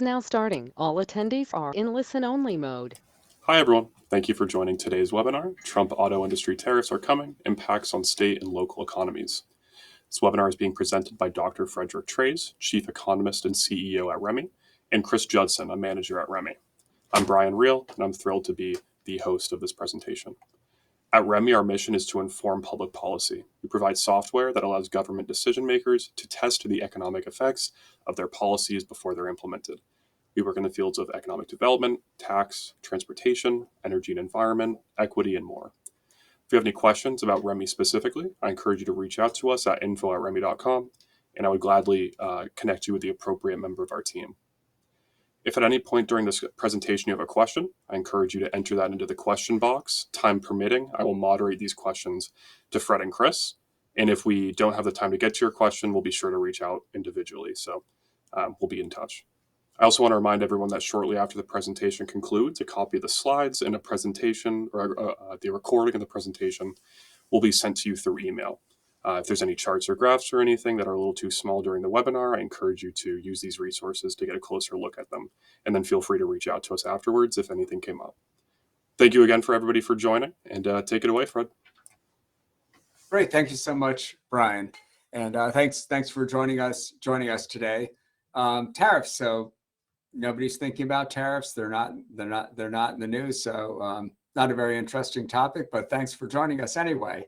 Now starting. All attendees are in listen-only mode. Hi, everyone. Thank you for joining today's webinar, Trump Auto Industry Tariffs Are Coming, Impacts on State and Local Economies. This webinar is being presented by Dr. Frederick Treyz, Chief Economist and CEO at REMI, and Chris Judson, a manager at REMI. I'm Brian Reel, and I'm thrilled to be the host of this presentation. At REMI, our mission is to inform public policy. We provide software that allows government decision makers to test the economic effects of their policies before they're implemented. We work in the fields of economic development, tax, transportation, energy and environment, equity, and more. If you have any questions about REMI specifically, I encourage you to reach out to us at info@remi.com, and I would gladly connect you with the appropriate member of our team. If at any point during this presentation you have a question, I encourage you to enter that into the question box. Time permitting, I will moderate these questions to Fred and Chris. And if we don't have the time to get to your question, we'll be sure to reach out individually. So we'll be in touch. I also want to remind everyone that shortly after the presentation concludes, a copy of the slides and a presentation, or the recording of the presentation, will be sent to you through email. If there's any charts or graphs or anything that are a little too small during the webinar, I encourage you to use these resources to get a closer look at them. And then feel free to reach out to us afterwards if anything came up. Thank you again for everybody for joining, and take it away, Fred. Great, thank you so much, Brian, and thanks for joining us today. Tariffs. So nobody's thinking about tariffs. They're not in the news. So not a very interesting topic, but thanks for joining us anyway.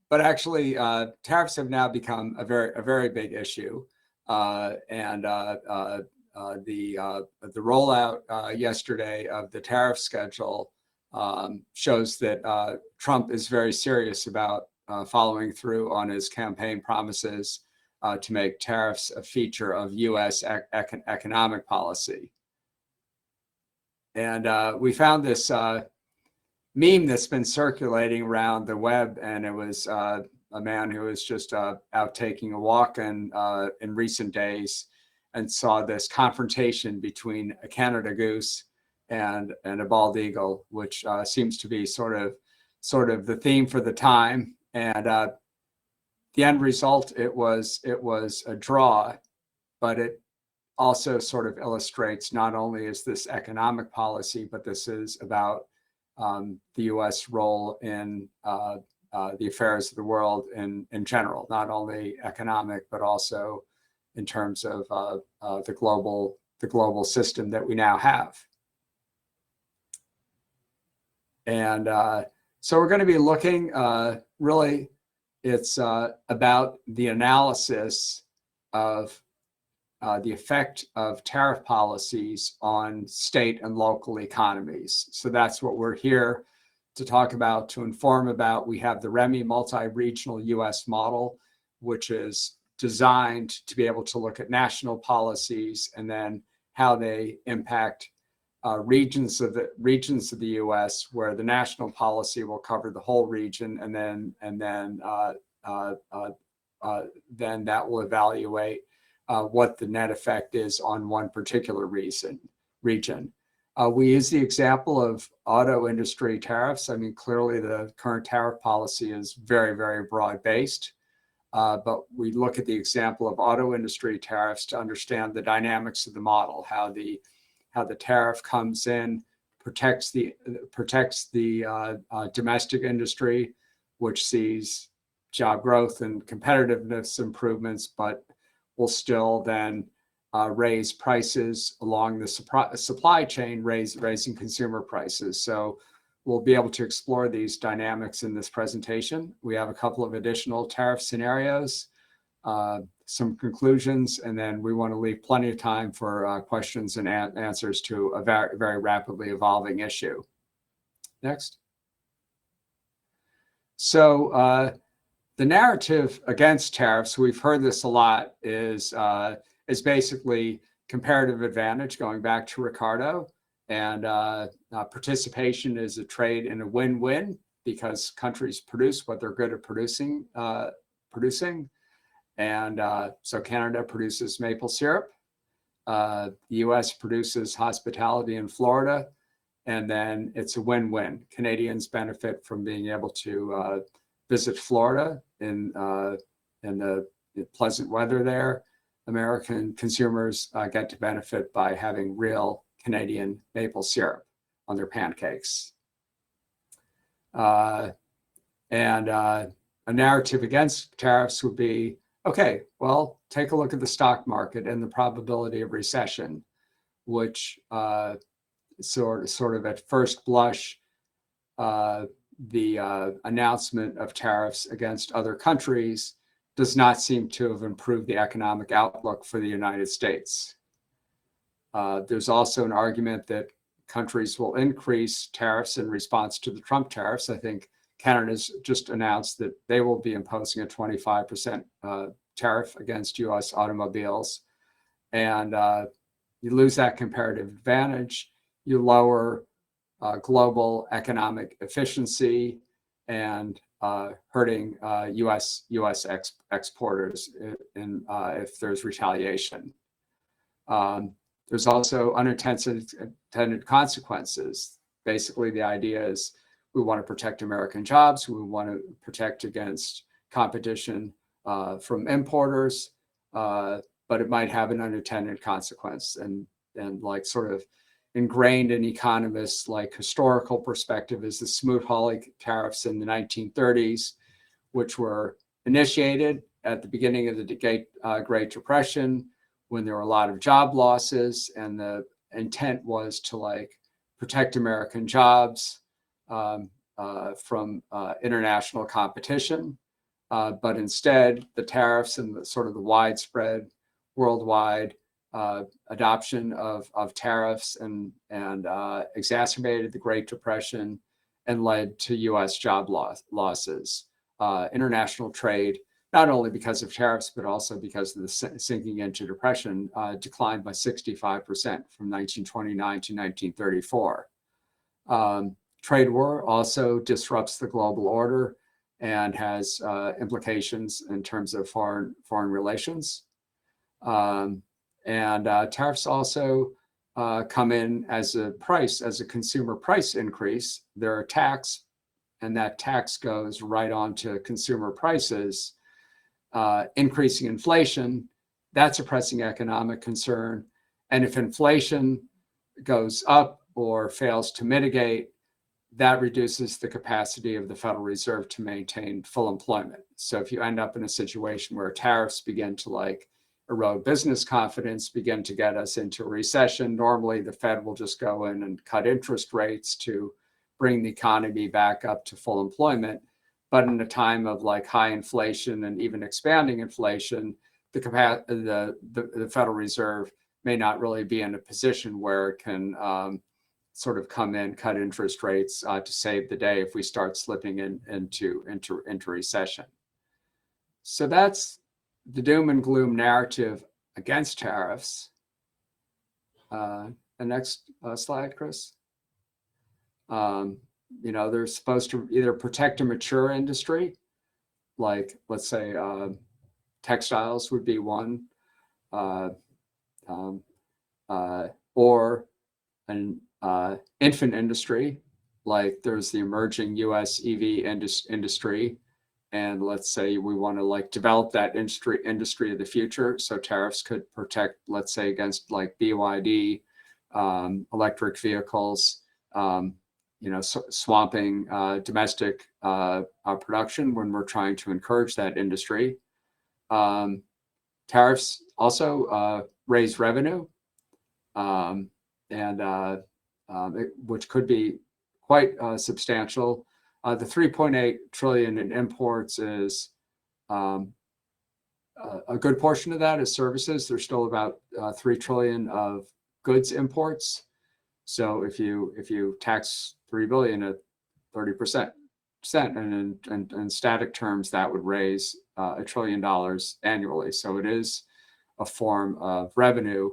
But actually, tariffs have now become a very big issue, and the rollout yesterday of the tariff schedule shows that Trump is very serious about following through on his campaign promises to make tariffs a feature of U.S. economic policy. And we found this meme that's been circulating around the web, and it was a man who was just out taking a walk in recent days and saw this confrontation between a Canada goose and a bald eagle, which seems to be sort of the theme for the time. And the end result, it was a draw, but it also sort of illustrates not only is this economic policy, but this is about the U.S. role in the affairs of the world in general, not only economic, but also in terms of the global system that we now have. And so we're going to be looking really. It's about the analysis of the effect of tariff policies on state and local economies. So that's what we're here to talk about, to inform about. We have the REMI Multiregional US model, which is designed to be able to look at national policies and then how they impact regions of the U.S., where the national policy will cover the whole region, and then that will evaluate what the net effect is on one particular region. We use the example of auto industry tariffs. I mean, clearly the current tariff policy is very broad-based, but we look at the example of auto industry tariffs to understand the dynamics of the model, how the tariff comes in, protects the domestic industry, which sees job growth and competitiveness improvements, but will still then raise prices along the supply chain, raising consumer prices. So we'll be able to explore these dynamics in this presentation. We have a couple of additional tariff scenarios, some conclusions, and then we want to leave plenty of time for questions and answers to a very rapidly evolving issue. Next. So the narrative against tariffs, we've heard this a lot, is basically comparative advantage, going back to Ricardo, and participation is a trade in a win-win because countries produce what they're good at producing. And so Canada produces maple syrup, the US produces hospitality in Florida, and then it's a win-win. Canadians benefit from being able to visit Florida in the pleasant weather there. American consumers get to benefit by having real Canadian maple syrup on their pancakes. And a narrative against tariffs would be, okay, well, take a look at the stock market and the probability of recession, which sort of at first blush, the announcement of tariffs against other countries does not seem to have improved the economic outlook for the United States. There's also an argument that countries will increase tariffs in response to the Trump tariffs. I think Canada's just announced that they will be imposing a 25% tariff against US automobiles. And you lose that comparative advantage, you lower global economic efficiency and hurting US exporters if there's retaliation. There's also unintended consequences. Basically, the idea is we want to protect American jobs. We want to protect against competition from importers, but it might have an unintended consequence. And like sort of ingrained in economists, like historical perspective, is the Smoot-Hawley tariffs in the 1930s, which were initiated at the beginning of the Great Depression, when there were a lot of job losses, and the intent was to like protect American jobs from international competition. But instead, the tariffs and the sort of the widespread worldwide adoption of tariffs and exacerbated the Great Depression and led to US job losses. International trade, not only because of tariffs, but also because of the sinking into depression, declined by 65% from 1929 to 1934. Trade war also disrupts the global order and has implications in terms of foreign relations. And tariffs also come in as a consumer price increase. They're a tax, and that tax goes right on to consumer prices. Increasing inflation, that's a pressing economic concern. And if inflation goes up or fails to mitigate, that reduces the capacity of the Federal Reserve to maintain full employment. So if you end up in a situation where tariffs begin to like erode business confidence, begin to get us into a recession, normally the Fed will just go in and cut interest rates to bring the economy back up to full employment. But in a time of like high inflation and even expanding inflation, the Federal Reserve may not really be in a position where it can sort of come in, cut interest rates to save the day if we start slipping into recession. So that's the doom and gloom narrative against tariffs. The next slide, Chris. They're supposed to either protect a mature industry, like let's say textiles would be one, or an infant industry, like there's the emerging US EV industry. And let's say we want to like develop that industry of the future. So tariffs could protect, let's say, against like BYD, electric vehicles, swamping domestic production when we're trying to encourage that industry. Tariffs also raise revenue, which could be quite substantial. The 3.8 trillion in imports is a good portion of that is services. There's still about 3 trillion of goods imports. So if you tax 3 billion at 30%, and in static terms, that would raise $1 trillion annually. So it is a form of revenue.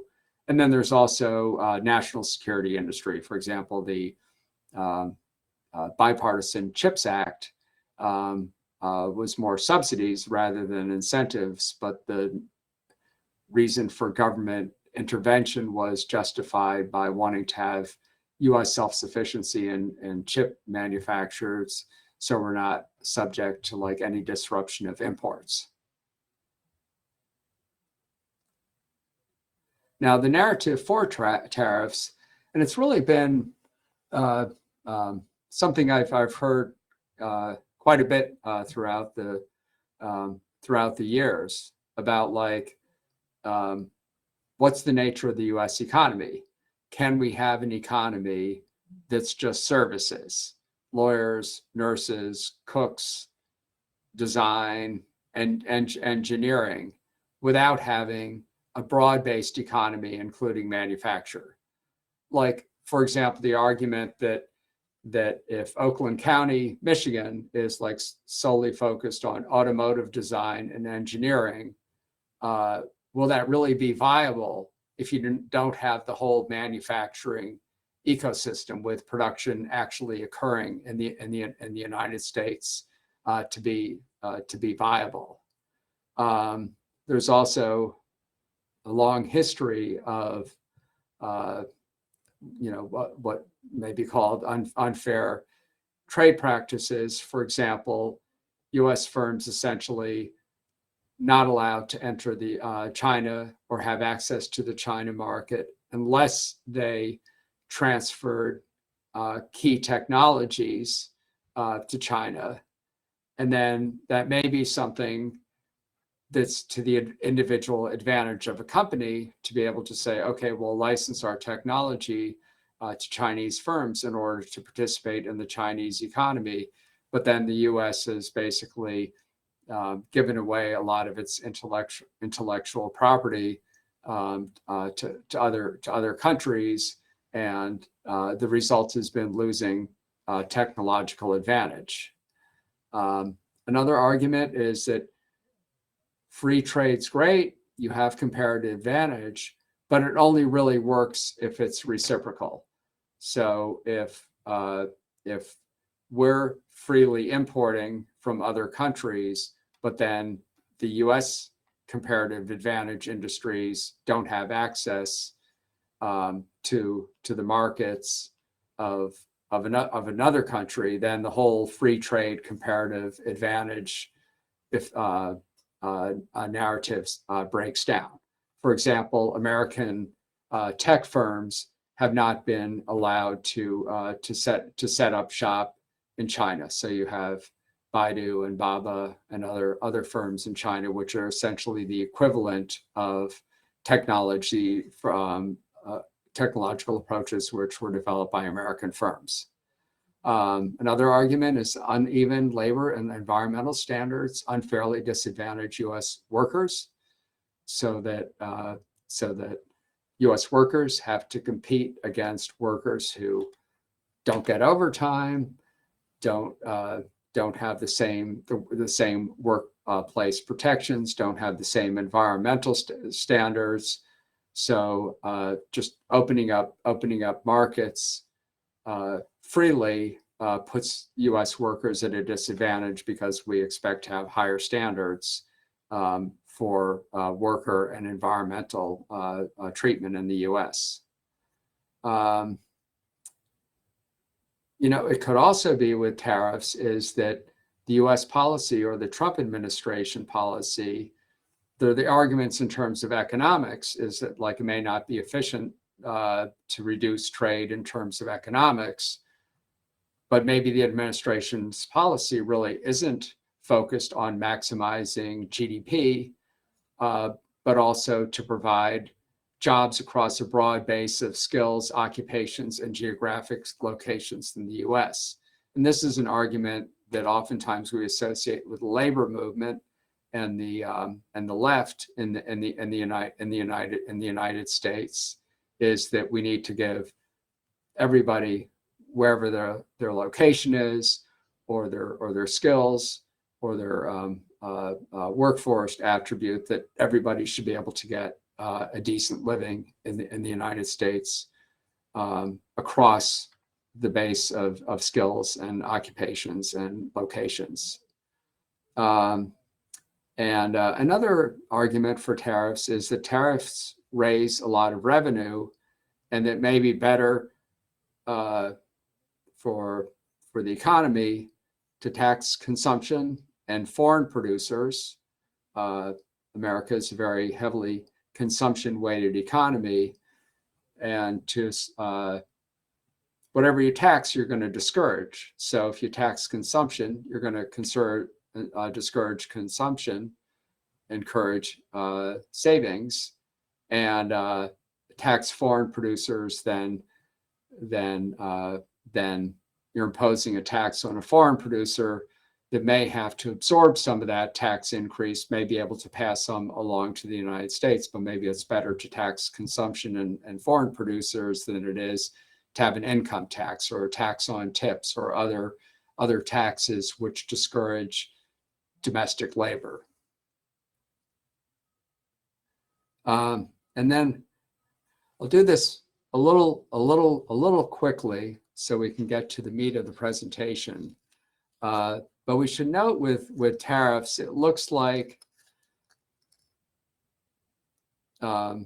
And then there's also national security industry. For example, the Bipartisan CHIPS Act was more subsidies rather than incentives, but the reason for government intervention was justified by wanting to have US self-sufficiency in chip manufacturers, so we're not subject to like any disruption of imports. Now, the narrative for tariffs, and it's really been something I've heard quite a bit throughout the years about, like, what's the nature of the U.S. economy? Can we have an economy that's just services, lawyers, nurses, cooks, design, and engineering, without having a broad-based economy, including manufacture? Like, for example, the argument that if Oakland County, Michigan, is like solely focused on automotive design and engineering, will that really be viable if you don't have the whole manufacturing ecosystem with production actually occurring in the United States to be viable? There's also a long history of what may be called unfair trade practices. For example, U.S. firms essentially not allowed to enter the China or have access to the China market unless they transferred key technologies to China. And then that may be something that's to the individual advantage of a company to be able to say, okay, we'll license our technology to Chinese firms in order to participate in the Chinese economy. But then the U.S. has basically given away a lot of its intellectual property to other countries, and the result has been losing technological advantage. Another argument is that free trade's great, you have comparative advantage, but it only really works if it's reciprocal. So if we're freely importing from other countries, but then the U.S. comparative advantage industries don't have access to the markets of another country, then the whole free trade comparative advantage narratives breaks down. For example, American tech firms have not been allowed to set up shop in China. So you have Baidu and Baba and other firms in China, which are essentially the equivalent of technology from technological approaches which were developed by American firms. Another argument is uneven labor and environmental standards unfairly disadvantage U.S. workers, so that U.S. workers have to compete against workers who don't get overtime, don't have the same workplace protections, don't have the same environmental standards. So just opening up markets freely puts U.S. workers at a disadvantage, because we expect to have higher standards for worker and environmental treatment in the U.S. It could also be with tariffs is that the U.S. policy, or the Trump administration policy, the arguments in terms of economics is that, like, it may not be efficient to reduce trade in terms of economics, but maybe the administration's policy really isn't focused on maximizing GDP, but also to provide jobs across a broad base of skills, occupations, and geographic locations in the U.S. And this is an argument that oftentimes we associate with the labor movement and the left in the United States, is that we need to give everybody, wherever their location is, or their skills, or their workforce attribute, that everybody should be able to get a decent living in the United States across the base of skills and occupations and locations. And another argument for tariffs is that tariffs raise a lot of revenue, and that may be better for the economy to tax consumption and foreign producers. America is a very heavily consumption-weighted economy, and to whatever you tax, you're going to discourage. So if you tax consumption, you're going to discourage consumption, encourage savings, and tax foreign producers. Then you're imposing a tax on a foreign producer that may have to absorb some of that tax increase, may be able to pass some along to the United States, but maybe it's better to tax consumption and foreign producers than it is to have an income tax or a tax on tips or other taxes which discourage domestic labor. And then I'll do this a little quickly so we can get to the meat of the presentation. But we should note with tariffs, it looks like the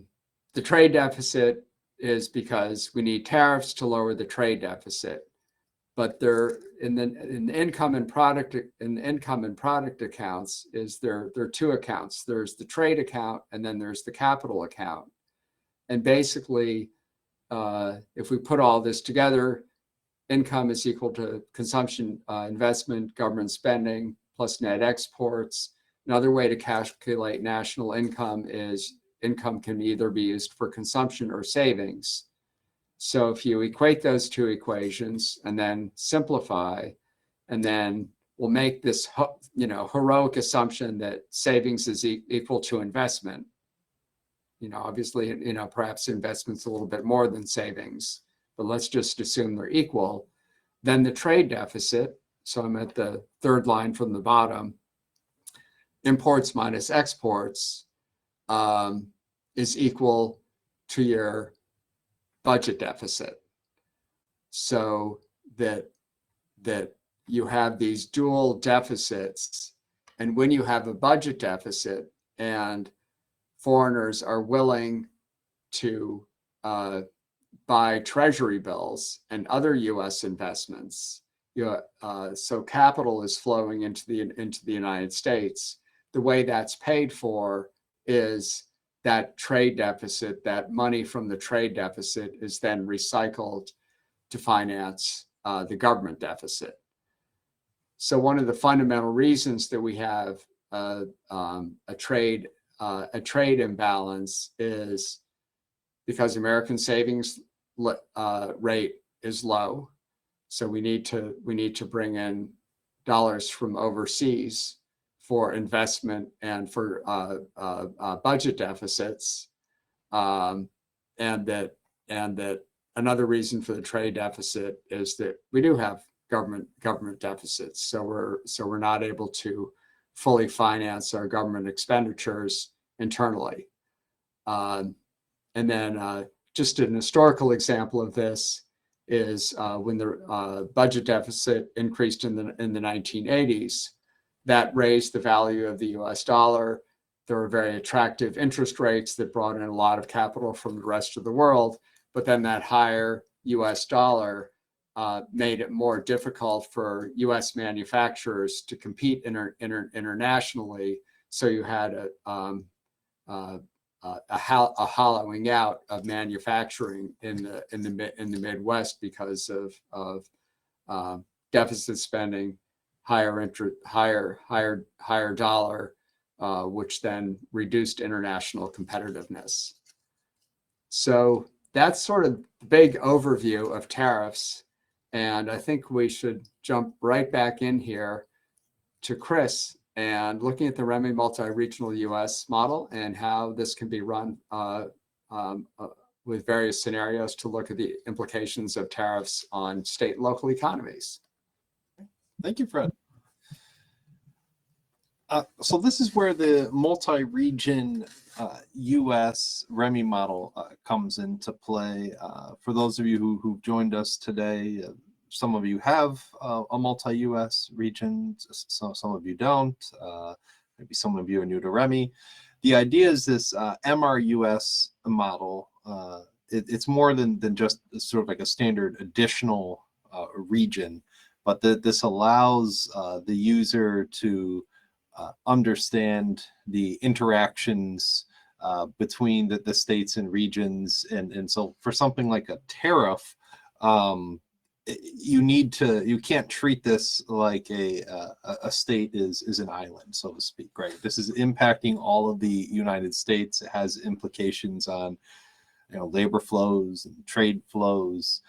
trade deficit is because we need tariffs to lower the trade deficit. But there in the income and product accounts there are two accounts. There's the trade account and then there's the capital account. And basically, if we put all this together, income is equal to consumption, investment, government spending, plus net exports. Another way to calculate national income is income can either be used for consumption or savings. So if you equate those two equations and then simplify, and then we'll make this heroic assumption that savings is equal to investment. Obviously, perhaps investment's a little bit more than savings, but let's just assume they're equal. Then the trade deficit, so I'm at the third line from the bottom, imports minus exports is equal to your budget deficit. So that you have these dual deficits, and when you have a budget deficit and foreigners are willing to buy treasury bills and other U.S. investments, so capital is flowing into the United States. The way that's paid for is that trade deficit. That money from the trade deficit is then recycled to finance the government deficit. So one of the fundamental reasons that we have a trade imbalance is because American savings rate is low. So we need to bring in dollars from overseas for investment and for budget deficits, and that another reason for the trade deficit is that we do have government deficits. So we're not able to fully finance our government expenditures internally. And then just an historical example of this is when the budget deficit increased in the 1980s, that raised the value of the US dollar. There were very attractive interest rates that brought in a lot of capital from the rest of the world, but then that higher US dollar made it more difficult for US manufacturers to compete internationally. So you had a hollowing out of manufacturing in the Midwest because of deficit spending, higher dollar, which then reduced international competitiveness. So that's sort of the big overview of tariffs. And I think we should jump right back in here to Chris and looking at the REMI Multiregional US model and how this can be run with various scenarios to look at the implications of tariffs on state and local economies. Thank you, Fred. So this is where the multi-region U.S. REMI model comes into play. For those of you who've joined us today, some of you have a multi-U.S. region, some of you don't. Maybe some of you are new to REMI. The idea is this MRUS model. It's more than just sort of like a standard additional region, but this allows the user to understand the interactions between the states and regions. And so for something like a tariff, you can't treat this like a state is an island, so to speak, right? This is impacting all of the United States. It has implications on, labor flows and trade flows.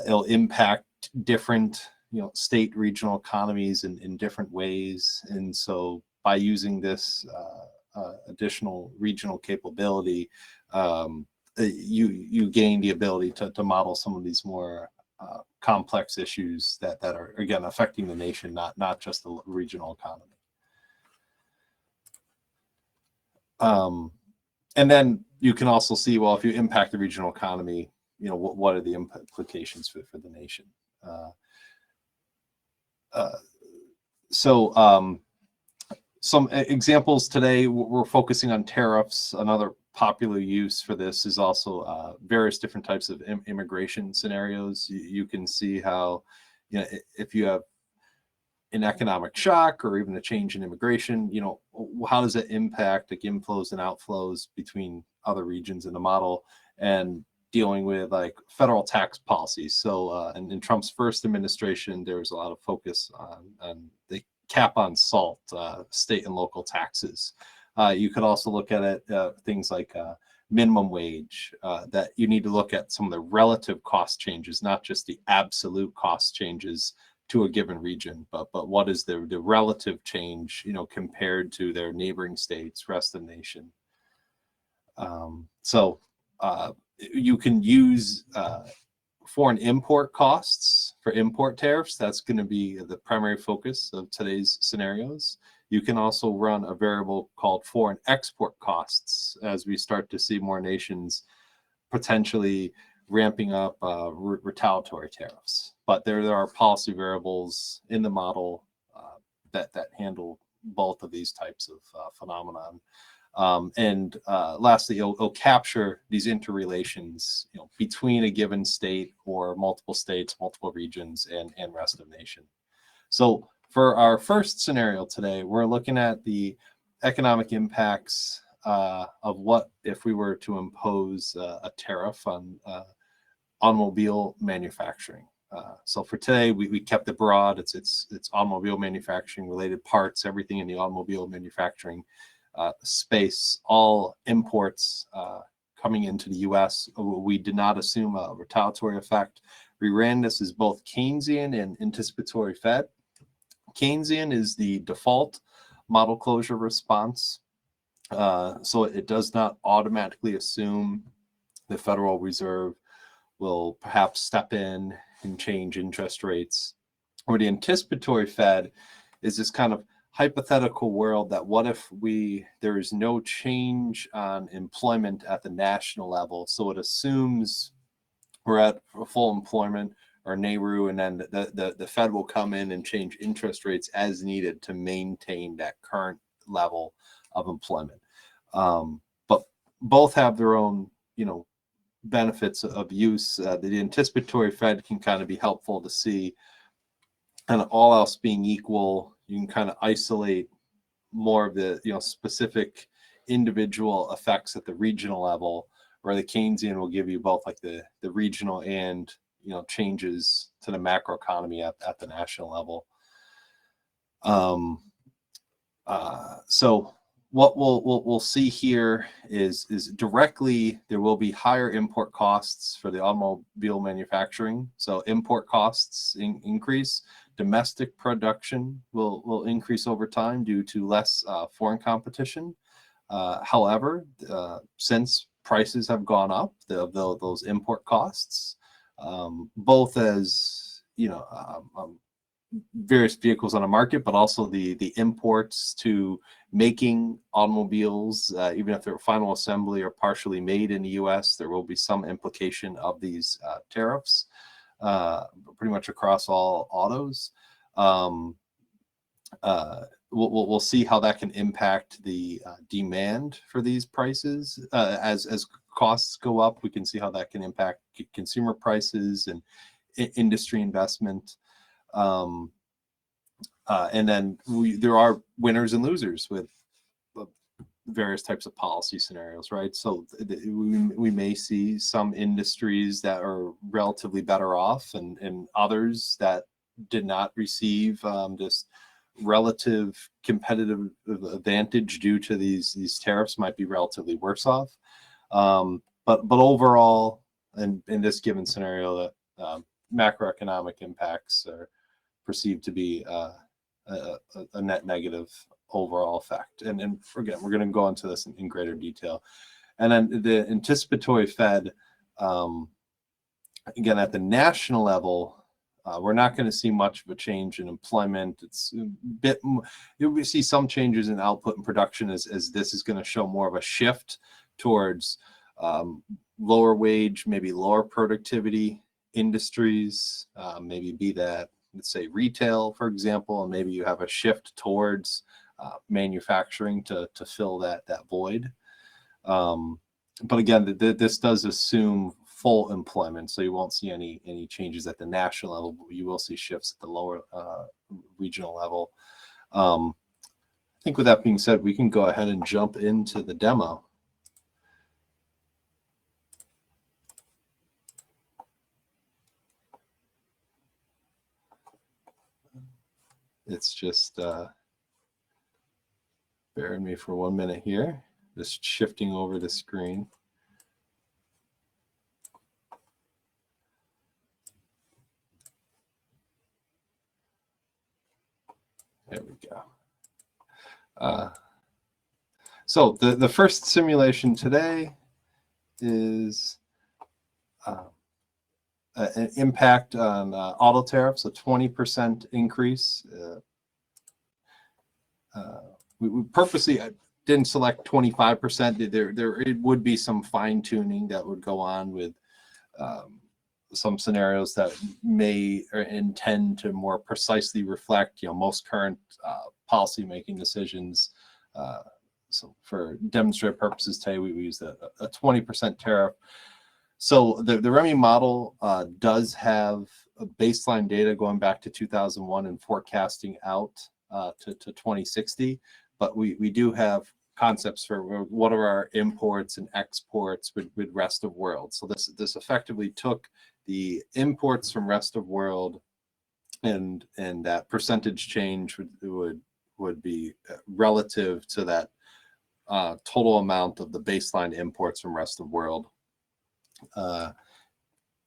It'll impact different, state regional economies in different ways. And so by using this additional regional capability, you gain the ability to model some of these more complex issues that are, again, affecting the nation, not just the regional economy. And then you can also see, well, if you impact the regional economy, what are the implications for the nation? Some examples today, we're focusing on tariffs. Another popular use for this is also various different types of immigration scenarios. You can see how, if you have an economic shock or even a change in immigration, how does it impact like inflows and outflows between other regions in the model, and dealing with like federal tax policies. So in Trump's first administration, there was a lot of focus on the cap on SALT, state and local taxes. You could also look at it, things like minimum wage, that you need to look at some of the relative cost changes, not just the absolute cost changes to a given region, but what is the relative change, compared to their neighboring states, rest of the nation. You can use foreign import costs for import tariffs. That's going to be the primary focus of today's scenarios. You can also run a variable called foreign export costs as we start to see more nations potentially ramping up retaliatory tariffs. But there are policy variables in the model that handle both of these types of phenomenon. Lastly, it'll capture these interrelations, between a given state or multiple states, multiple regions, and rest of the nation. So for our first scenario today, we're looking at the economic impacts of what if we were to impose a tariff on automobile manufacturing. So for today, we kept it broad. It's automobile manufacturing, related parts, everything in the automobile manufacturing space, all imports coming into the U.S. We did not assume a retaliatory effect. We ran this as both Keynesian and anticipatory Fed. Keynesian is the default model closure response. So it does not automatically assume the Federal Reserve will perhaps step in and change interest rates. Or the anticipatory Fed is this kind of hypothetical world that what if there is no change on employment at the national level. So it assumes we're at full employment or NARU, and then the Fed will come in and change interest rates as needed to maintain that current level of employment. But both have their own, benefits of use. The anticipatory Fed can kind of be helpful to see, and all else being equal, you can kind of isolate more of the specific individual effects at the regional level, where the Keynesian will give you both like the regional and changes to the macroeconomy at the national level. So what we'll see here is directly there will be higher import costs for the automobile manufacturing. So import costs increase. Domestic production will increase over time due to less foreign competition. However, since prices have gone up, those import costs, both as various vehicles on the market, but also the imports to making automobiles, even if they're final assembly or partially made in the U.S., there will be some implication of these tariffs. Pretty much across all autos. We'll see how that can impact the demand for these prices. As costs go up, we can see how that can impact consumer prices and industry investment. And then there are winners and losers with various types of policy scenarios, right? So we may see some industries that are relatively better off, and others that did not receive this relative competitive advantage due to these tariffs might be relatively worse off. But overall, in this given scenario, that macroeconomic impacts are perceived to be a net negative overall effect. And again, we're going to go into this in greater detail. And then the anticipatory Fed, again, at the national level, we're not going to see much of a change in employment. It's a bit, we see some changes in output and production as this is going to show more of a shift towards lower wage, maybe lower productivity industries, maybe be that, let's say, retail, for example, and maybe you have a shift towards manufacturing to fill that void. But again, this does assume full employment, so you won't see any changes at the national level, but you will see shifts at the lower regional level. I think with that being said, we can go ahead and jump into the demo. It's just bear with me for 1 minute here, just shifting over the screen. There we go. So the first simulation today is an impact on auto tariffs, a 20% increase. We purposely didn't select 25%. There it would be some fine tuning that would go on with some scenarios that may intend to more precisely reflect, most current policy-making decisions. So for demonstrative purposes today, we used a 20% tariff. So the REMI model does have a baseline data going back to 2001 and forecasting out to 2060, but we do have concepts for what are our imports and exports with rest of world. So this effectively took the imports from rest of world, and that percentage change would be relative to that total amount of the baseline imports from rest of world,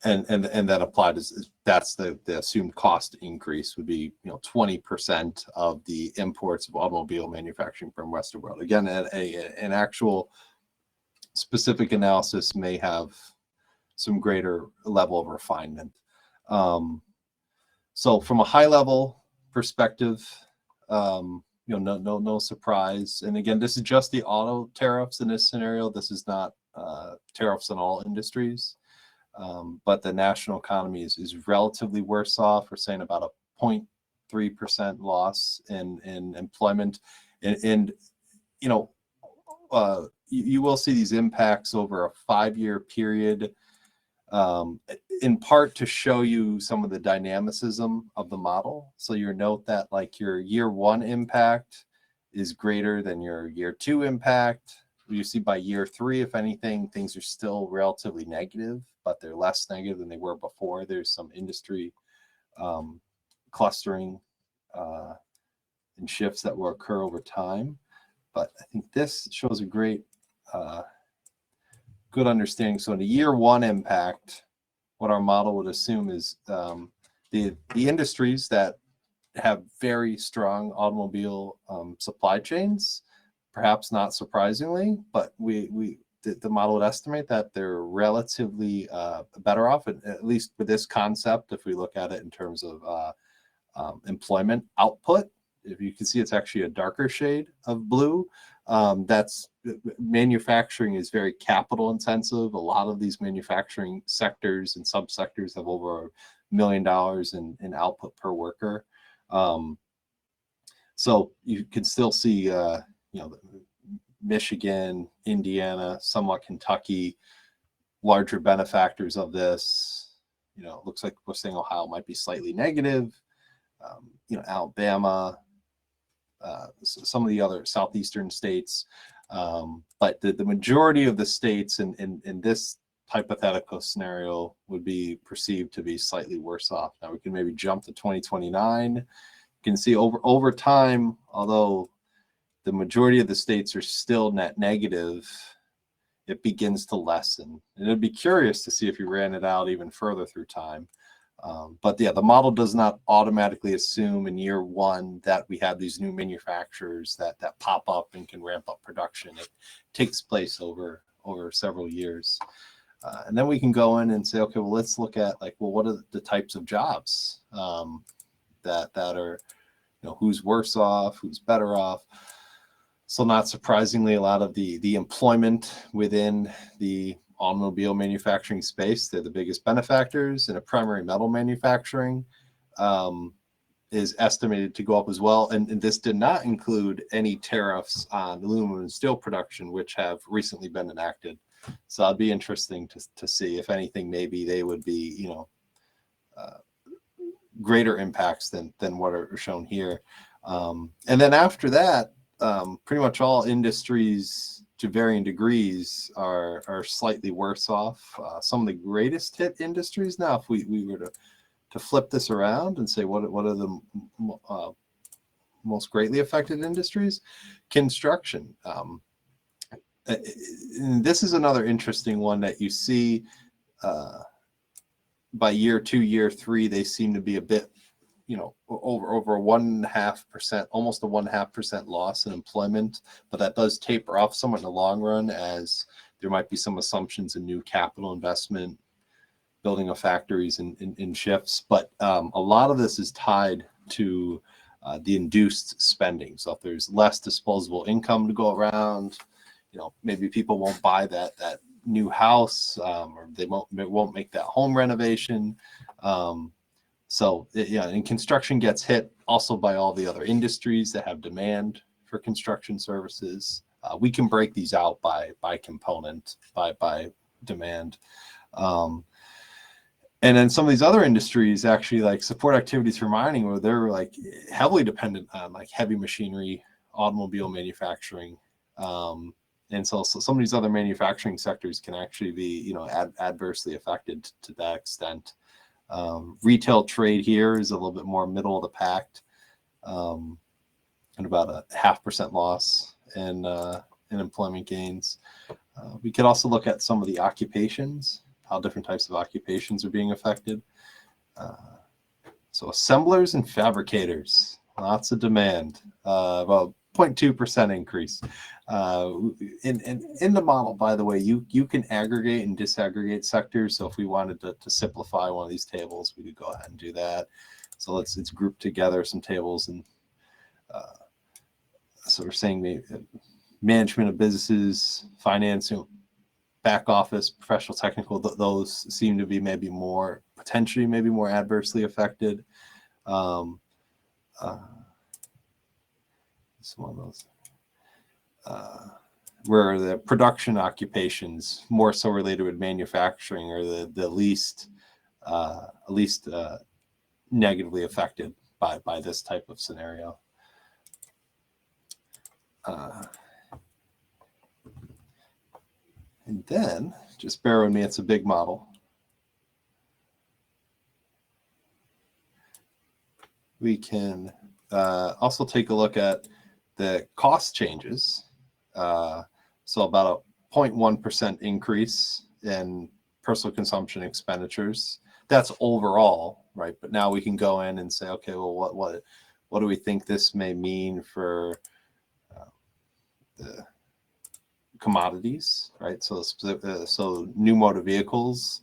and that applied that's the assumed cost increase would be 20% of the imports of automobile manufacturing from rest of world. Again, an actual specific analysis may have some greater level of refinement. So from a high level perspective, no surprise. And again, this is just the auto tariffs in this scenario. This is not tariffs on all industries. But the national economy is relatively worse off. We're saying about a 0.3% loss in employment, and you will see these impacts over a 5-year period, in part to show you some of the dynamicism of the model. So you note that like your year 1 impact is greater than your year 2 impact. You see by year 3, if anything, things are still relatively negative, but they're less negative than they were before. There's some industry clustering and shifts that will occur over time. But I think this shows a great, good understanding. So in the year 1 impact, what our model would assume is the industries that have very strong automobile supply chains, perhaps not surprisingly, but the model would estimate that they're relatively better off, at least with this concept. If we look at it in terms of employment output, if you can see, it's actually a darker shade of blue. That's manufacturing is very capital intensive. A lot of these manufacturing sectors and subsectors have over $1 million in output per worker. So you can still see, Michigan, Indiana, somewhat Kentucky, larger benefactors of this. It looks like we're saying Ohio might be slightly negative. Alabama, some of the other southeastern states. But the majority of the states in this hypothetical scenario would be perceived to be slightly worse off. Now we can maybe jump to 2029. You can see over time, although the majority of the states are still net negative, it begins to lessen. And it'd be curious to see if you ran it out even further through time. But yeah, the model does not automatically assume in year one that we have these new manufacturers that pop up and can ramp up production. It takes place over several years. And then we can go in and say, okay, well, let's look at like, well, what are the types of jobs that are, who's worse off, who's better off. So not surprisingly, a lot of the employment within the automobile manufacturing space, they're the biggest benefactors, and a primary metal manufacturing is estimated to go up as well. And this did not include any tariffs on aluminum and steel production, which have recently been enacted. So it'd be interesting to see if anything, maybe they would be, greater impacts than what are shown here. And then after that, pretty much all industries to varying degrees are slightly worse off. Some of the greatest hit industries now, if we were to flip this around and say what are the most greatly affected industries, construction. This is another interesting one that you see by year 2, year 3, they seem to be a bit, over 1.5%, almost a 1.5% loss in employment, but that does taper off somewhat in the long run as there might be some assumptions in new capital investment, building of factories in shifts. But a lot of this is tied to the induced spending. So if there's less disposable income to go around, maybe people won't buy that new house, or they won't make that home renovation. And construction gets hit also by all the other industries that have demand for construction services. We can break these out by component, by demand. And then some of these other industries actually like support activities for mining, where they're like heavily dependent on like heavy machinery, automobile manufacturing. And so some of these other manufacturing sectors can actually be, adversely affected to that extent. Retail trade here is a little bit more middle of the pack, and about a 0.5% loss in employment gains. We could also look at some of the occupations, how different types of occupations are being affected. So assemblers and fabricators, lots of demand, about 0.2% increase. In the model, by the way, you can aggregate and disaggregate sectors. So if we wanted to simplify one of these tables, we could go ahead and do that. So let's group together some tables, and so we're saying management of businesses, finance, back office, professional, technical. Those seem to be potentially more adversely affected. Some of those. Where the production occupations more so related with manufacturing are the least negatively affected by this type of scenario. And then just bear with me, it's a big model. We can also take a look at the cost changes. So about a 0.1% increase in personal consumption expenditures. That's overall, right? But now we can go in and say, okay, well, what do we think this may mean for the commodities, right? So new motor vehicles,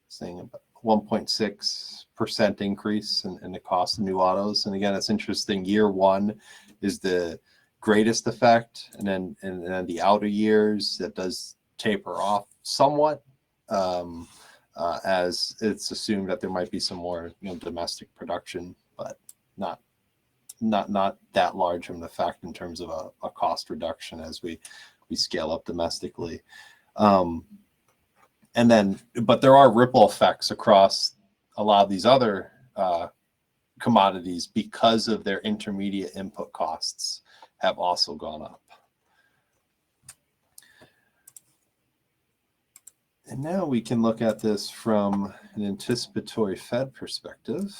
saying about 1.6% increase in the cost of new autos. And again, it's interesting. Year 1 is the greatest effect, and then the outer years that does taper off somewhat, as it's assumed that there might be some more domestic production, but not that large of an effect in terms of a cost reduction as we scale up domestically. But there are ripple effects across a lot of these other commodities because of their intermediate input costs have also gone up. And now we can look at this from an anticipatory Fed perspective.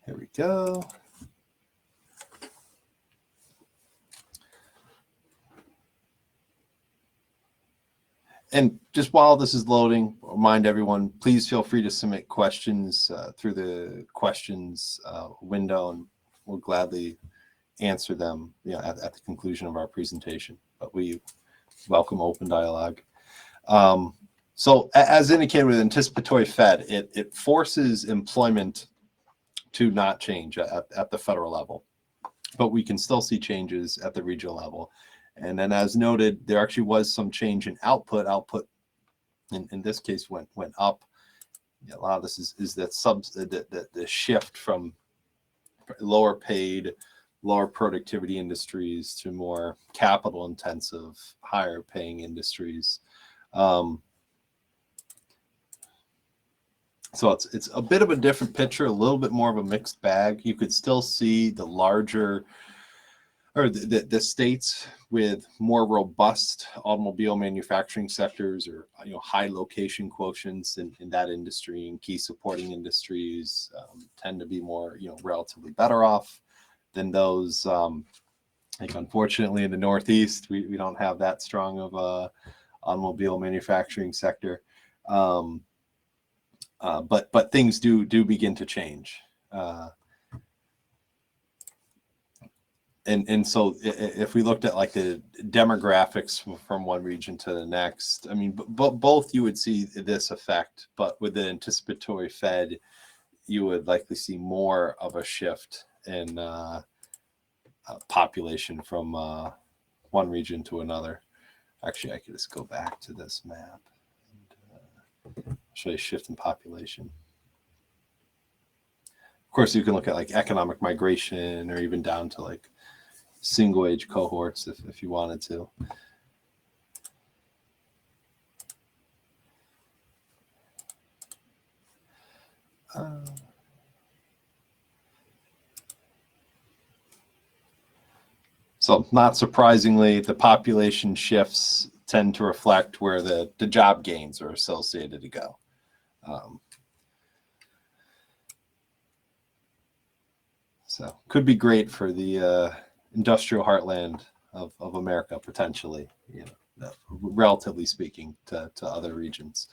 Here we go. And just while this is loading, remind everyone, please feel free to submit questions through the questions window, and we'll gladly answer them at the conclusion of our presentation. But we welcome open dialogue. So as indicated with anticipatory Fed, it forces employment to not change at the federal level, but we can still see changes at the regional level. And then as noted, there actually was some change in output. Output in this case went up. A lot of this is that the shift from lower paid, lower productivity industries to more capital intensive, higher paying industries. So it's a bit of a different picture, a little bit more of a mixed bag. You could still see the larger, or the states with more robust automobile manufacturing sectors, or high location quotients in that industry and key supporting industries tend to be more relatively better off than those. Like unfortunately in the Northeast, we don't have that strong of a automobile manufacturing sector. But things do begin to change. And so if we looked at like the demographics from one region to the next, I mean, both you would see this effect, but with the anticipatory Fed, you would likely see more of a shift in population from one region to another. Actually, I could just go back to this map and show you shift in population. Of course, you can look at like economic migration, or even down to like single age cohorts if you wanted to. So not surprisingly, the population shifts tend to reflect where the job gains are associated to go. So could be great for the industrial heartland of America, potentially, relatively speaking to other regions.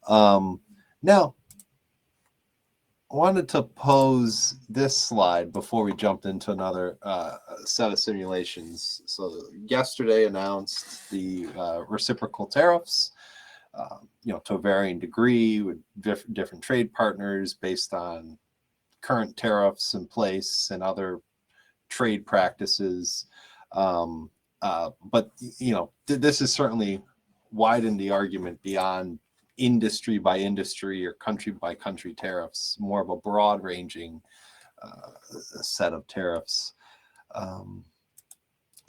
Now, I wanted to pose this slide before we jumped into another set of simulations. So yesterday announced the reciprocal tariffs, to a varying degree with different trade partners based on current tariffs in place and other trade practices. But this has certainly widened the argument beyond industry by industry or country by country tariffs, more of a broad ranging set of tariffs.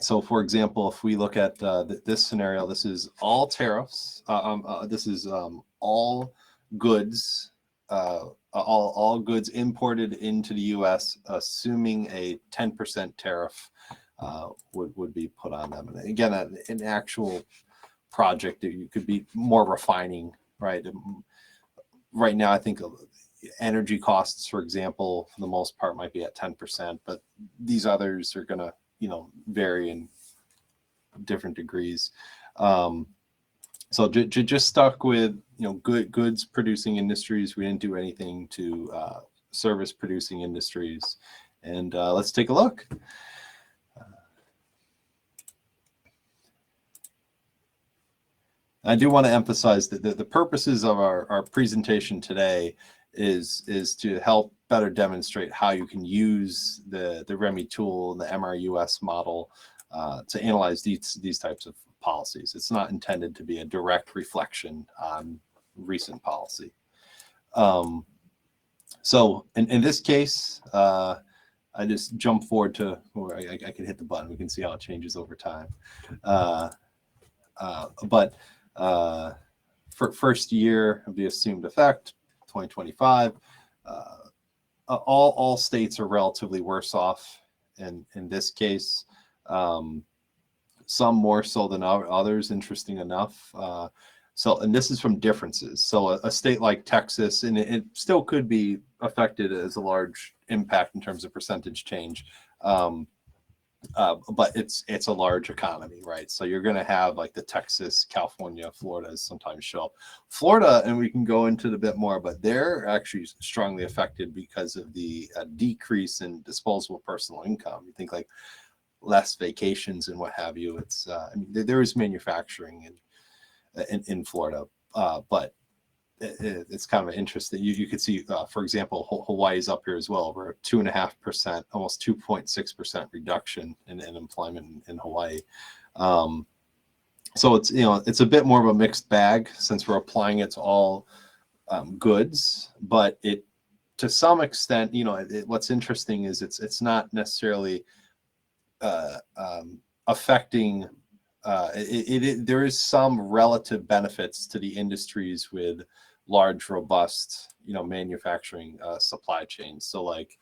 So for example, if we look at this scenario, this is all tariffs. This is all goods, all goods imported into the U.S., assuming a 10% tariff would be put on them. And again, an actual project that you could be more refining, right? Right now, I think energy costs, for example, for the most part, might be at 10%, but these others are going to, vary in different degrees. So just stuck with, goods producing industries. We didn't do anything to service producing industries. And let's take a look. I do want to emphasize that the purposes of our presentation today is to help better demonstrate how you can use the REMI tool and the MRUS model to analyze these types of policies. It's not intended to be a direct reflection on recent policy. So in this case, I just jump forward to, or I can hit the button. We can see how it changes over time. But for first year of the assumed effect, 2025, all states are relatively worse off in this case. Some more so than others, interesting enough. And this is from differences. So a state like Texas, and it still could be affected as a large impact in terms of percentage change. But it's a large economy, right? So you're going to have like the Texas, California, Florida sometimes show up. Florida, and we can go into it a bit more, but they're actually strongly affected because of the decrease in disposable personal income. You think like less vacations and what have you. It's I mean, there is manufacturing in Florida, but it's kind of interesting. You could see, for example, Hawaii's up here as well. We're 2.5%, almost 2.6% reduction in employment in Hawaii. So it's a bit more of a mixed bag since we're applying it to all goods, but it to some extent, what's interesting is it's not necessarily affecting. There is some relative benefits to the industries with large, robust, manufacturing supply chains. So like,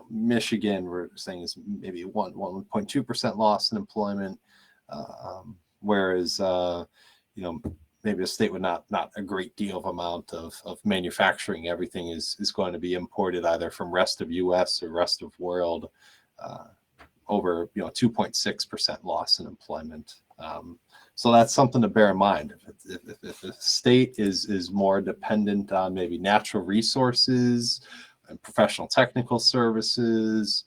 Michigan, we're saying is maybe 1.2% loss in employment, whereas, maybe a state with not a great deal of amount of manufacturing. Everything is going to be imported either from rest of U.S. or rest of world. Over 2.6% loss in employment. So that's something to bear in mind. If a state is more dependent on maybe natural resources and professional technical services,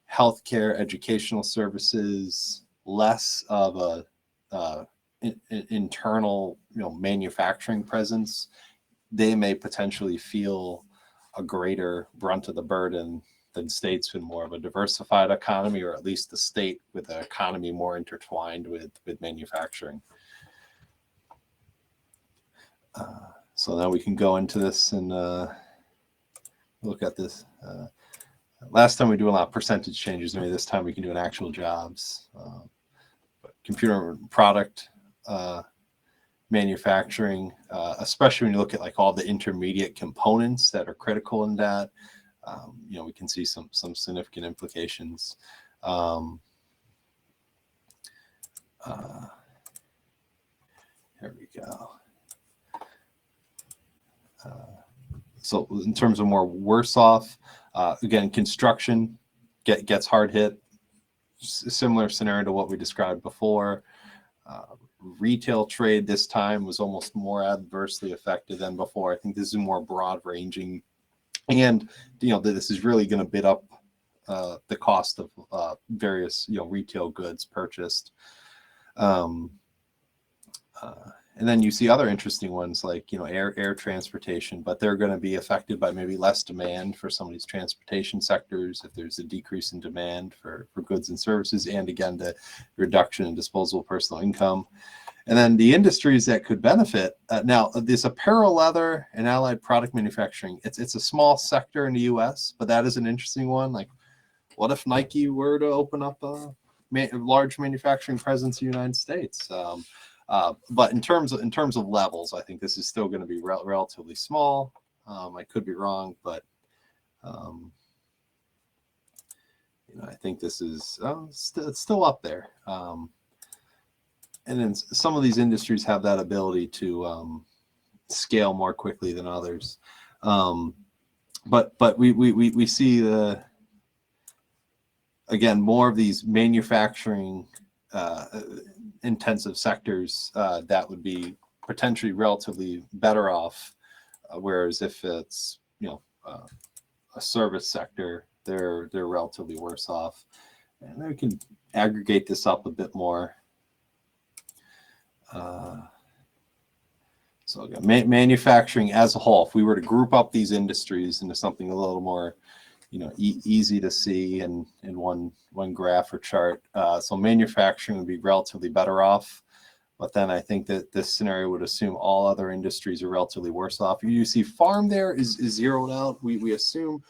healthcare, educational services, less of a internal manufacturing presence, they may potentially feel a greater brunt of the burden than states with more of a diversified economy, or at least the state with an economy more intertwined with manufacturing. So now we can go into this and look at this. Last time we do a lot of percentage changes. Maybe this time we can do an actual jobs. But computer product manufacturing, especially when you look at like all the intermediate components that are critical in that. We can see some significant implications. Here we go. So in terms of more worse off, again, construction gets hard hit. Similar scenario to what we described before. Retail trade this time was almost more adversely affected than before. I think this is more broad ranging. And this is really going to bid up the cost of various retail goods purchased, and then you see other interesting ones like air transportation, but they're going to be affected by maybe less demand for some of these transportation sectors if there's a decrease in demand for goods and services, and again the reduction in disposable personal income. And then the industries that could benefit, now this apparel, leather, and allied product manufacturing, it's a small sector in the U.S., but that is an interesting one. Like, what if Nike were to open up a large manufacturing presence in the United States? But in terms of levels, I think this is still going to be relatively small. I could be wrong, but I think this is it's still up there. And then some of these industries have that ability to scale more quickly than others. But we see again more of these manufacturing intensive sectors that would be potentially relatively better off, whereas if it's a service sector, they're relatively worse off. And then we can aggregate this up a bit more. So again, manufacturing as a whole, if we were to group up these industries into something a little more, easy to see in one graph or chart, so manufacturing would be relatively better off. But then I think that this scenario would assume all other industries are relatively worse off. You see farm there is zeroed out. We assume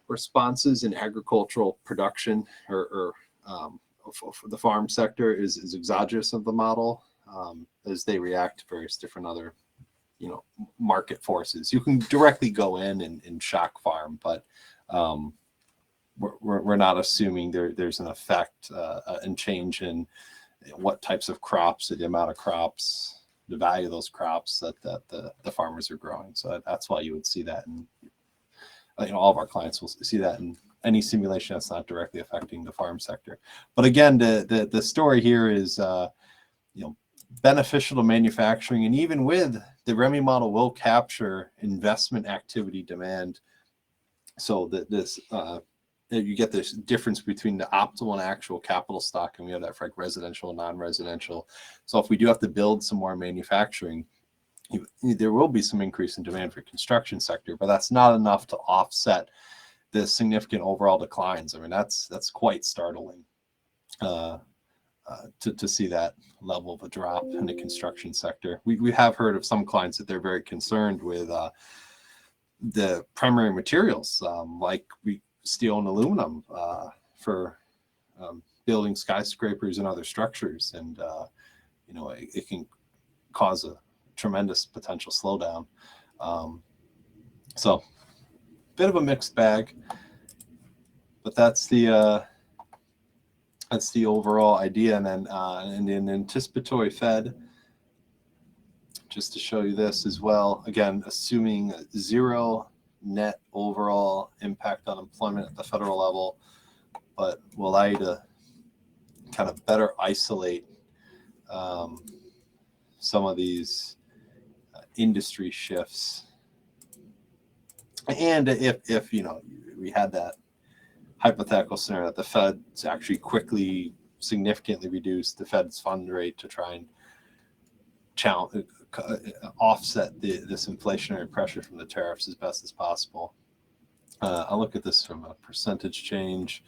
responses in agricultural production or the farm sector is exogenous of the model. As they react to various different other, market forces. You can directly go in and shock farm, but we're not assuming there's an effect and change in what types of crops, the amount of crops, the value of those crops that the farmers are growing. So that's why you would see that, and all of our clients will see that in any simulation that's not directly affecting the farm sector. But again, the story here is beneficial to manufacturing, and even with the REMI model will capture investment activity demand, so that you get this difference between the optimal and actual capital stock, and we have that for like residential and non-residential. So if we do have to build some more manufacturing, there will be some increase in demand for construction sector, but that's not enough to offset the significant overall declines. I mean, that's quite startling to see that level of a drop in the construction sector. We have heard of some clients that they're very concerned with the primary materials, like steel and aluminum for building skyscrapers and other structures, and it can cause a tremendous potential slowdown. So bit of a mixed bag, but that's the overall idea. And then in anticipatory Fed, just to show you this as well, again, assuming zero net overall impact on employment at the federal level, but will allow you to kind of better isolate some of these industry shifts. And if we had that hypothetical scenario that the Fed's actually quickly, significantly reduced the Fed's fund rate to try and offset this inflationary pressure from the tariffs as best as possible. I'll look at this from a percentage change.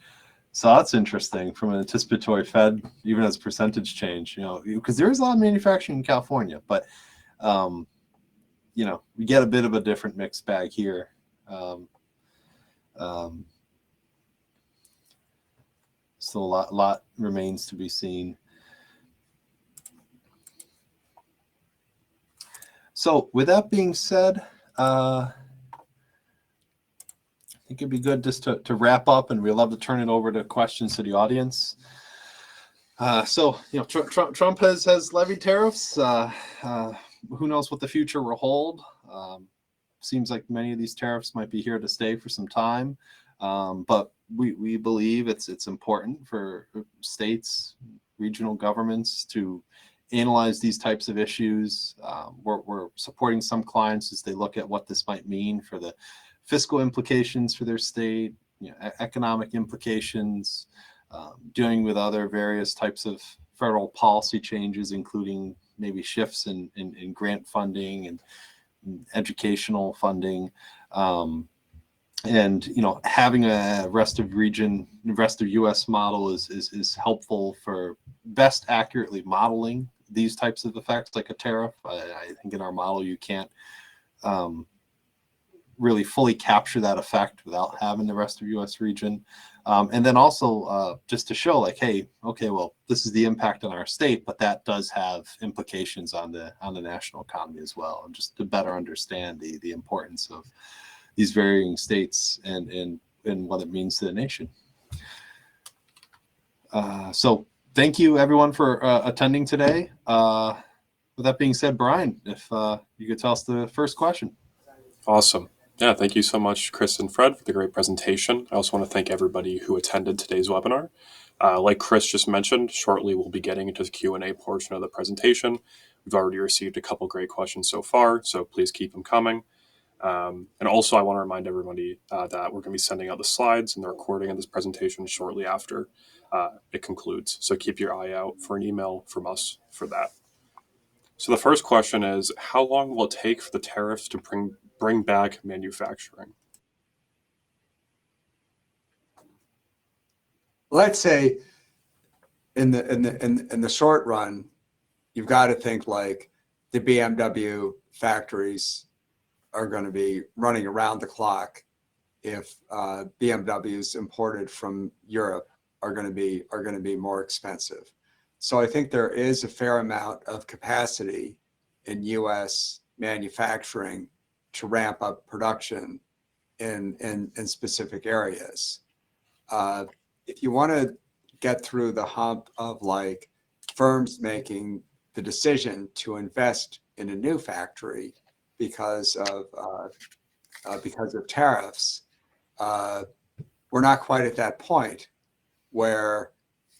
So that's interesting, from an anticipatory Fed, even as percentage change, because there is a lot of manufacturing in California, but we get a bit of a different mixed bag here. So a lot remains to be seen. So with that being said, I think it'd be good just to wrap up, and we'd love to turn it over to questions to the audience. Trump has levied tariffs. Who knows what the future will hold? Seems like many of these tariffs might be here to stay for some time, but we believe it's important for states, regional governments to analyze these types of issues. We're supporting some clients as they look at what this might mean for the fiscal implications for their state, economic implications, dealing with other various types of federal policy changes, including maybe shifts in grant funding and educational funding. And having a rest of US model is helpful for best accurately modeling these types of effects, like a tariff. I think in our model you can't really fully capture that effect without having the rest of US region. And then also just to show, like, hey, okay, well, this is the impact on our state, but that does have implications on the national economy as well, and just to better understand the importance of these varying states and what it means to the nation. So thank you everyone for attending today. With that being said, Brian, if you could tell us the first question. Awesome. Yeah, thank you so much, Chris and Fred, for the great presentation. I also want to thank everybody who attended today's webinar. Like Chris just mentioned, shortly we'll be getting into the Q&A portion of the presentation. We've already received a couple great questions so far, so please keep them coming. And also I want to remind everybody that we're going to be sending out the slides and the recording of this presentation shortly after it concludes. So keep your eye out for an email from us for that. So the first question is, how long will it take for the tariffs to bring back manufacturing? Let's say in the short run, you've got to think like the BMW factories are going to be running around the clock if BMWs imported from Europe are going to be more expensive. So I think there is a fair amount of capacity in U.S. manufacturing to ramp up production in specific areas. if you want to get through the hump of like firms making the decision to invest in a new factory because of tariffs, we're not quite at that point where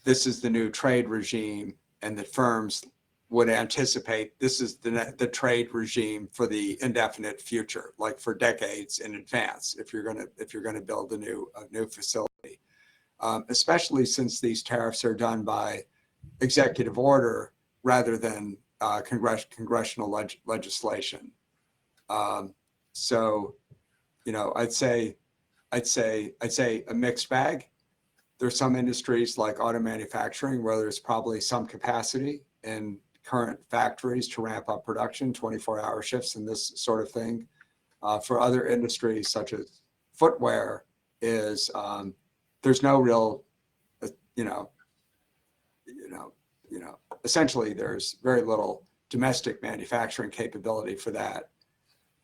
this is the new trade regime and the firms would anticipate this is the trade regime for the indefinite future, like for decades in advance. If you're gonna build a new facility, especially since these tariffs are done by executive order rather than congressional legislation. So, you know, I'd say a mixed bag. There's some industries like auto manufacturing where there's probably some capacity in current factories to ramp up production, 24-hour shifts and this sort of thing. For other industries such as footwear, there's no real, essentially there's very little domestic manufacturing capability for that,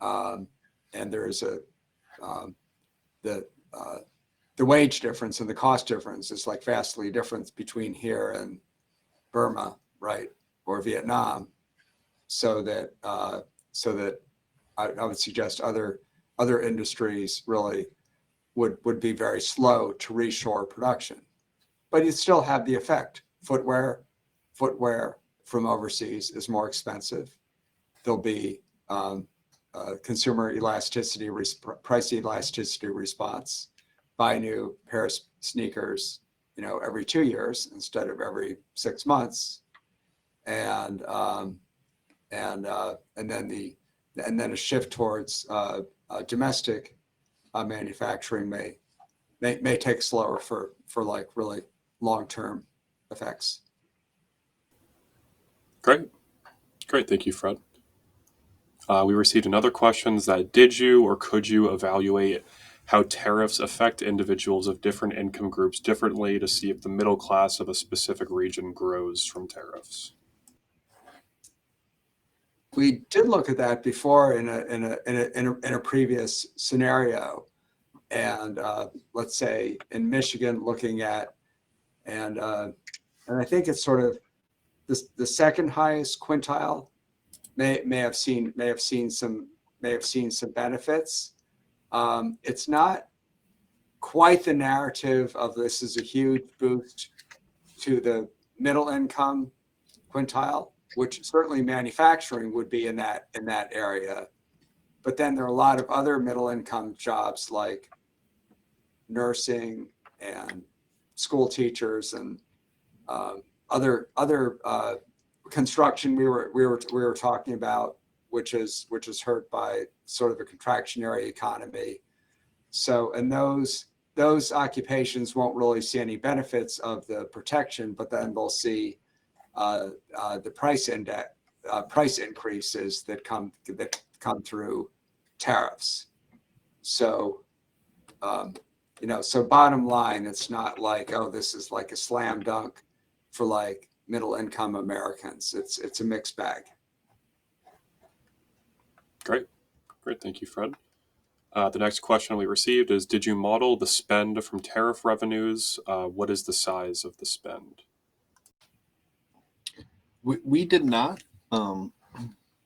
and there's the wage difference and the cost difference is like vastly different between here and Burma, right, or Vietnam. So that I would suggest other industries really would be very slow to reshore production, but you still have the effect. Footwear from overseas is more expensive. There'll be consumer elasticity, price elasticity response. Buy a new pair of sneakers, every 2 years instead of every 6 months, and then a shift towards domestic manufacturing may take slower for like really long-term effects. Great. Thank you, Fred. We received another question that did you or could you evaluate how tariffs affect individuals of different income groups differently to see if the middle class of a specific region grows from tariffs? We did look at that before in a previous scenario, and let's say in Michigan, looking at and I think it's sort of the second highest quintile may have seen some benefits. It's not quite the narrative of this is a huge boost to the middle income quintile, which certainly manufacturing would be in that area. But then there are a lot of other middle income jobs like nursing and school teachers and other construction we were talking about, which is hurt by sort of a contractionary economy. So, and those occupations won't really see any benefits of the protection, but then they'll see the price increases that come through tariffs. So, so bottom line, it's not like, oh, this is like a slam dunk for like middle income Americans. It's a mixed bag. Great. Thank you, Fred. The next question we received is, did you model the spend from tariff revenues? What is the size of the spend? We did not.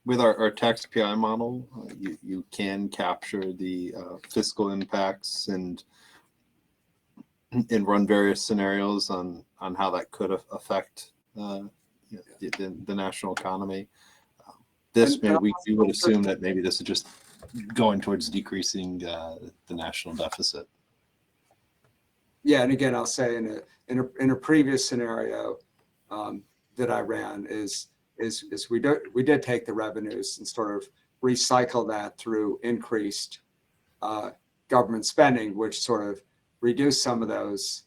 With our tax PI model, you can capture the fiscal impacts and run various scenarios on how that could affect the national economy. We would assume that maybe this is just going towards decreasing the national deficit. Yeah, and again, I'll say in a previous scenario that I ran is we did take the revenues and sort of recycle that through increased government spending, which sort of reduced some of those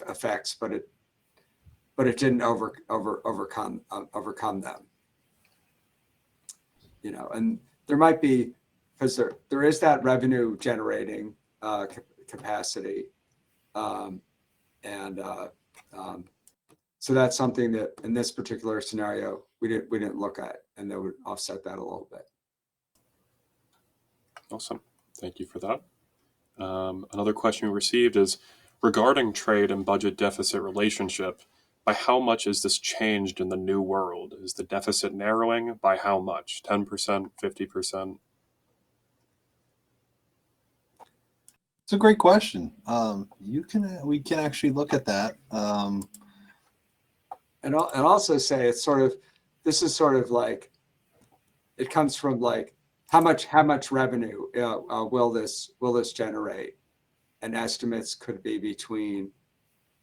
effects, but it didn't overcome them. And there might be, because there is that revenue generating capacity, so that's something that in this particular scenario we didn't look at, and that would offset that a little bit. Awesome, thank you for that. Another question we received is regarding trade and budget deficit relationship. By how much is this changed in the new world? Is the deficit narrowing? By how much? 10%, 50%? It's a great question. We can actually look at that. And also say it's sort of, this is sort of like, it comes from like, how much revenue will this generate? And estimates could be between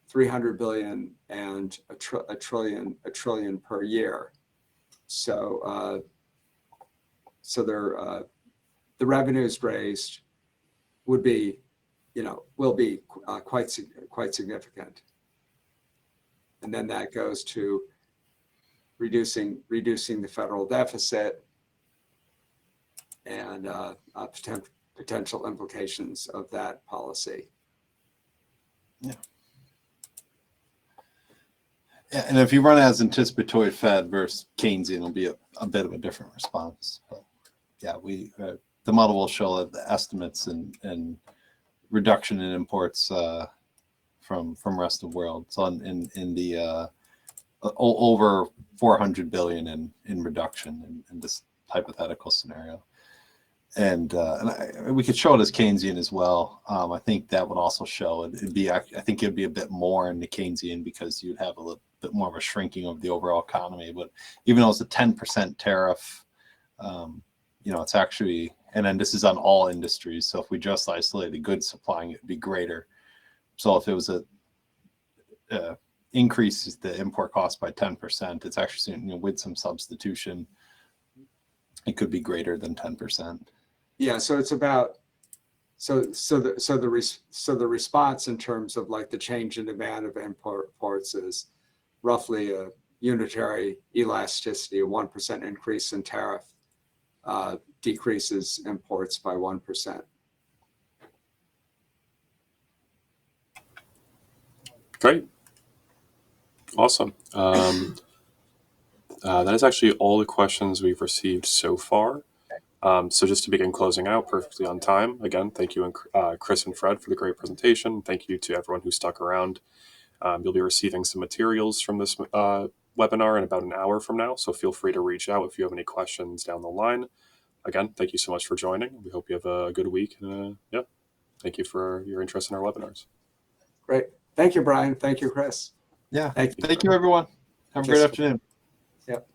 300 billion and a trillion per year. So the revenues raised would be, will be quite significant. And then that goes to reducing the federal deficit and potential implications of that policy. Yeah. Yeah, and if you run as anticipatory Fed versus Keynesian, it'll be a bit of a different response. But yeah, the model will show the estimates and reduction in imports from rest of the world. So in the over 400 billion in reduction in this hypothetical scenario. And we could show it as Keynesian as well. I think that would also show it'd be. I think it'd be a bit more in the Keynesian because you'd have a little bit more of a shrinking of the overall economy. But even though it's a 10% tariff, it's actually, and then this is on all industries. So if we just isolate the goods supplying, it'd be greater. So if it was increases the import cost by 10%, it's actually, with some substitution, it could be greater than 10%. Yeah, so it's about the response in terms of like the change in demand of imports is roughly a unitary elasticity. A 1% increase in tariff decreases imports by 1%. Great. Awesome. That is actually all the questions we've received so far. So just to begin closing out perfectly on time, again, thank you, Chris and Fred, for the great presentation. Thank you to everyone who stuck around. You'll be receiving some materials from this webinar in about an hour from now, so feel free to reach out if you have any questions down the line. Again, thank you so much for joining. We hope you have a good week. And thank you for your interest in our webinars. Great. Thank you, Brian. Thank you, Chris. Yeah. Thank you, everyone. Have a great afternoon. Yep.